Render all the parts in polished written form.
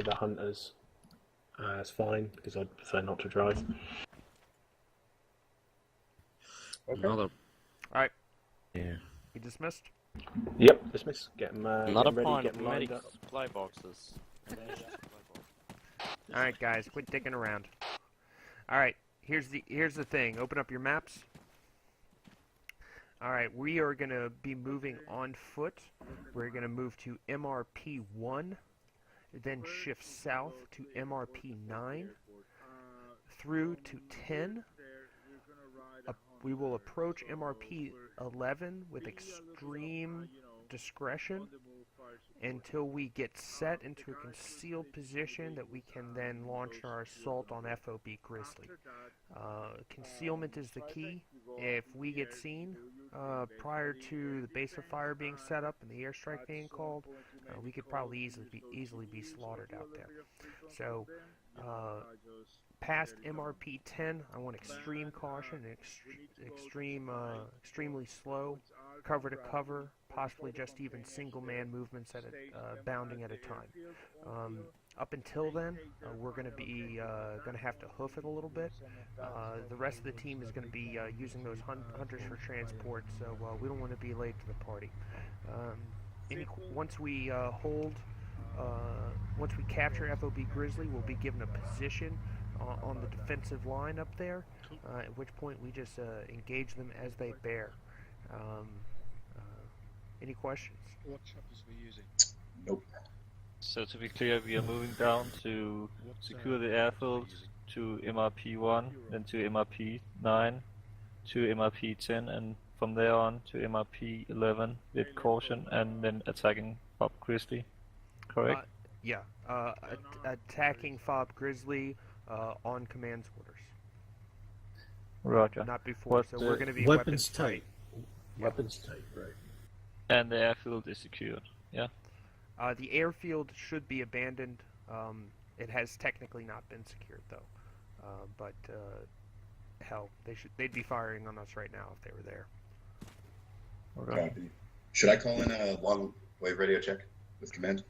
follow the hunters, it's fine, because I'd prefer not to drive. Okay. Alright. Yeah. You dismissed? Yep, dismiss. Get them Another ready, point get of them lined medic up. supply boxes. Alright guys, quit dicking around. Alright, here's the thing. Open up your maps. Alright, we are going to be moving on foot. We're going to move to MRP 1, then shift south to MRP 9, through to 10. We will approach MRP 11 with extreme discretion until we get set into a concealed position that we can then launch our assault on FOB Grizzly. Concealment is the key. If we get seen prior to the base of fire being set up and the airstrike being called, we could probably easily be slaughtered out there. So, past MRP 10, I want extreme caution, extremely slow, cover to cover, possibly just even single-man movements at bounding at a time. Up until then, we're going to be going to have to hoof it a little bit. The rest of the team is going to be using those hunters for transport, so we don't want to be late to the party. Once we once we capture FOB Grizzly, we'll be given a position on the defensive line up there, at which point we just engage them as they bear. Any questions? What choppers were you using? Nope. So to be clear, we are moving down to secure the airfield, to MRP 1, then to MRP 9, to MRP 10, and from there on to MRP 11 with caution, and then attacking FOB Grizzly. Correct? Yeah. Attacking FOB Grizzly on command's orders. Roger. Not before, so we're going to be weapons tight. Weapons tight, right. And the airfield is secured, yeah? The airfield should be abandoned. It has technically not been secured, though. But hell, they'd be firing on us right now if they were there. Okay. Copy. Should I call in a long-wave radio check with command?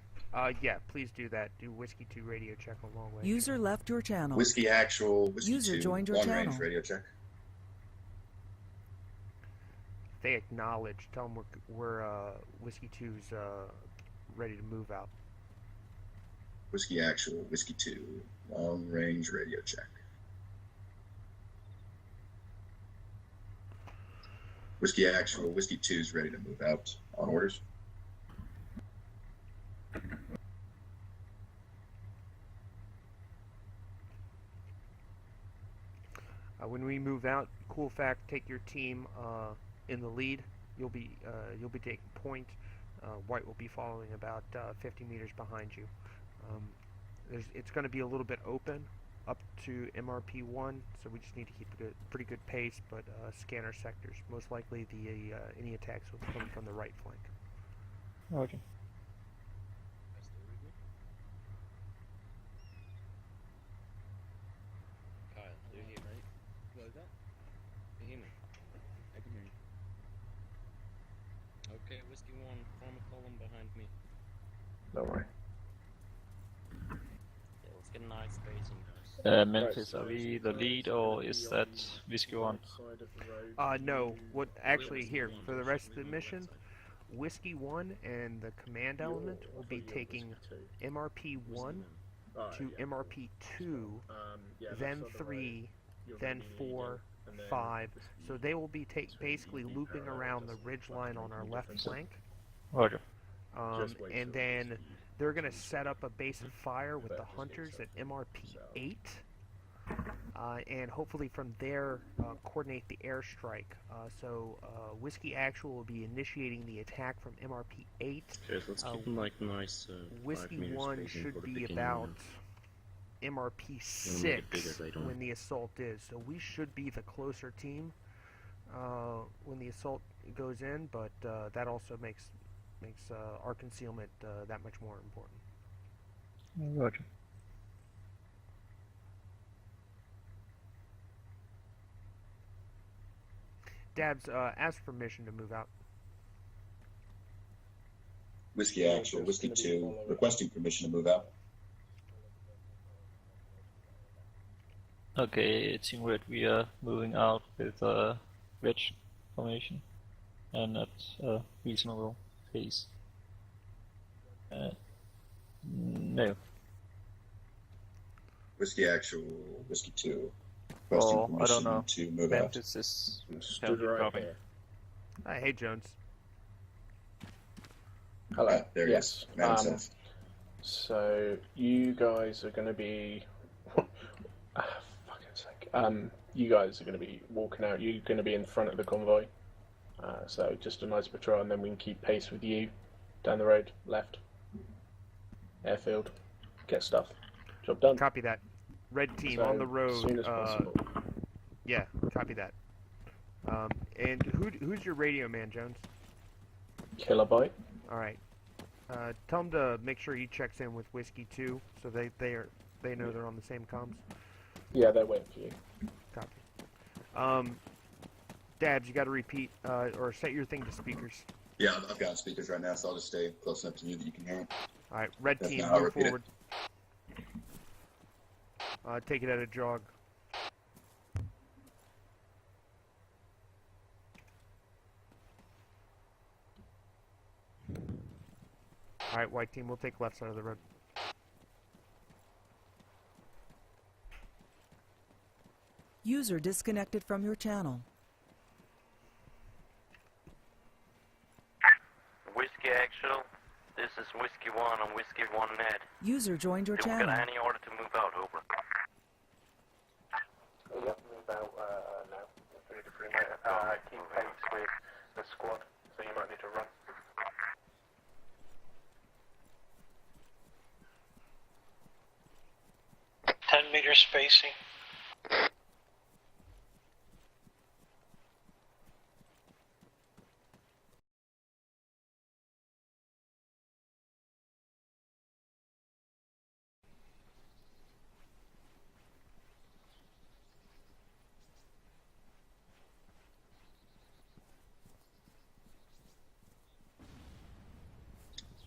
Yeah, please do that. Do Whiskey 2 radio check on long wave. User left your channel. Whiskey actual, Whiskey User 2, joined your long-range channel. radio check. They acknowledge. Tell them we're Whiskey 2's ready to move out. Whiskey actual, Whiskey 2, long-range radio check. Whiskey actual, Whiskey 2 is ready to move out on orders. When we move out, cool fact: take your team in the lead. You'll be taking point. White will be following about 50 meters behind you. It's going to be a little bit open up to MRP 1, so we just need to keep a pretty good pace, but scan our sectors. Most likely, any attacks will come from the right flank. Okay. Kyle, you're here, right? What is that? You hear me? I can hear you. Okay, Whiskey 1, form a column behind me. Don't worry. Yeah, let's get a nice spacing, guys. Memphis, are we the lead, or is that Whiskey 1? No. What actually here for the rest of the mission, Whiskey 1 and the command element will be taking MRP 1 to MRP 2, then 3, then 4, 5. So they will be basically looping around the ridge line on our left flank. Roger. And then they're going to set up a base of fire with the hunters at MRP 8. And hopefully from there coordinate the airstrike. So Whiskey Actual will be initiating the attack from MRP 8. Okay, let's keep them like nice. Whiskey 1 should be about MRP 6 when the assault is. So we should be the closer team when the assault goes in, but that also makes our concealment that much more important. Roger. Dabs, ask permission to move out. Whiskey actual, Whiskey 2, requesting permission to move out. Okay, it's in red. We are moving out with wedge formation and at a reasonable pace. No. Whiskey Actual, Whiskey 2. Requesting Oh, I don't permission know. to move out. Memphis is Stood apparently right dropping. here. Hey, Jones. Hello. There he Yes. is. Man himself. So you guys are going to be. Fucking sake. You guys are going to be walking out. You're going to be in front of the convoy. So just a nice patrol, and then we can keep pace with you down the road, left. Airfield. Get stuff. Job done. Copy that. Red team So, on the As road. soon as possible. Yeah, copy that. And who's your radio man, Jones? Kilobyte. All right. Tell him to make sure he checks in with Whiskey 2, so they know they're on the same comms. Yeah, they're waiting for you. Copy. Dabs, you got to repeat or set your thing to speakers. Yeah, I've got speakers right now, so I'll just stay close enough to you that you can hear it. All right, red If team, not, I'll move repeat it. forward. Take it at a jog. All right, white team, we'll take left side of the road. User disconnected from your channel. Whiskey Actual, this is Whiskey 1 on Whiskey 1 Net. User joined your Do we channel. got any order to move out, over? Yep, move out now. Keep pace with the squad, so you might need to run. Meter spacing.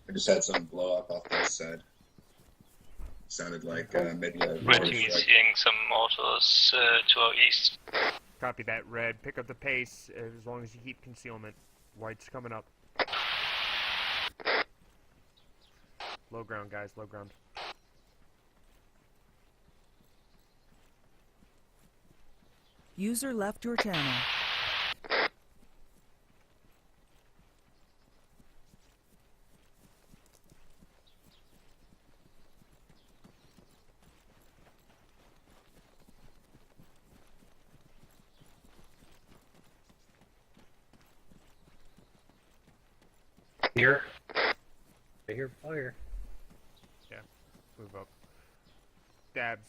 I just had some blow up off this side. Sounded like maybe a Red mortar team is strike. seeing some mortars to our east. Copy that, red. Pick up the pace as long as you keep concealment. White's coming up. Low ground, guys, low ground. User left your channel. Here. I hear fire. Yeah, move up. Dabs,